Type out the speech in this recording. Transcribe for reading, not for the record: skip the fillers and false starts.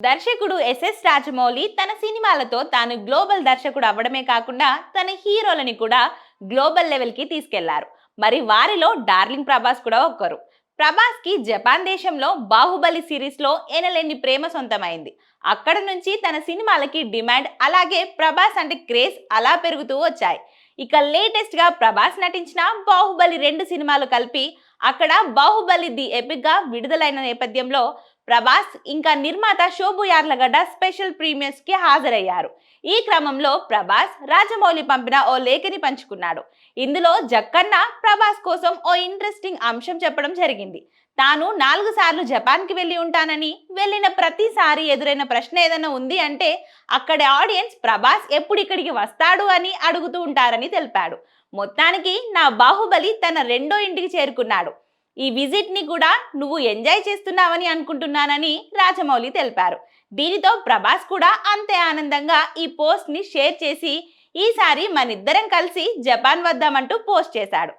దర్శకుడు ఎస్ఎస్ రాజమౌళి తన సినిమాలతో తాను గ్లోబల్ దర్శకుడు అవ్వడమే కాకుండా తన హీరోలని కూడా గ్లోబల్ లెవెల్ కి తీసుకెళ్లారు. మరి వారిలో డార్లింగ్ ప్రభాస్ కూడా ఒకరు. ప్రభాస్ కి జపాన్ దేశంలో బాహుబలి సిరీస్ లో ఎనలేని ప్రేమ సొంతమైంది. అక్కడ నుంచి తన సినిమాలకి డిమాండ్, అలాగే ప్రభాస్ అంటే క్రేజ్ అలా పెరుగుతూ వచ్చాయి. ఇక లేటెస్ట్ గా ప్రభాస్ నటించిన బాహుబలి 2 సినిమాలు కలిపి అక్కడ బాహుబలి ది ఎపిక్ గా విడుదలైన నేపథ్యంలో ప్రభాస్ ఇంకా నిర్మాత శోభు యార్లగడ్డ స్పెషల్ ప్రీమియర్స్ కి హాజరయ్యారు. ఈ క్రమంలో ప్రభాస్ రాజమౌళి పంపిన ఓ లేఖని పంచుకున్నాడు. ఇందులో జక్కన్న ప్రభాస్ కోసం ఓ ఇంట్రెస్టింగ్ అంశం చెప్పడం జరిగింది. తాను 4 సార్లు జపాన్ కి వెళ్లి ఉంటానని, వెళ్ళిన ప్రతిసారి ఎదురైన ప్రశ్న ఏదైనా ఉంది అంటే అక్కడి ఆడియన్స్ ప్రభాస్ ఎప్పుడు ఇక్కడికి వస్తాడు అని అడుగుతూ ఉంటారని తెలిపాడు. మొత్తానికి నా బాహుబలి తన రెండో ఇంటికి చేరుకున్నాడు. ఈ విజిట్ ని కూడా నువ్వు ఎంజాయ్ చేస్తున్నావని అనుకుంటున్నానని రాజమౌళి తెలిపారు. దీనితో ప్రభాస్ కూడా అంతే ఆనందంగా ఈ పోస్ట్ ని షేర్ చేసి ఈసారి మనిద్దరం కలిసి జపాన్ వద్దామంటూ పోస్ట్ చేశాడు.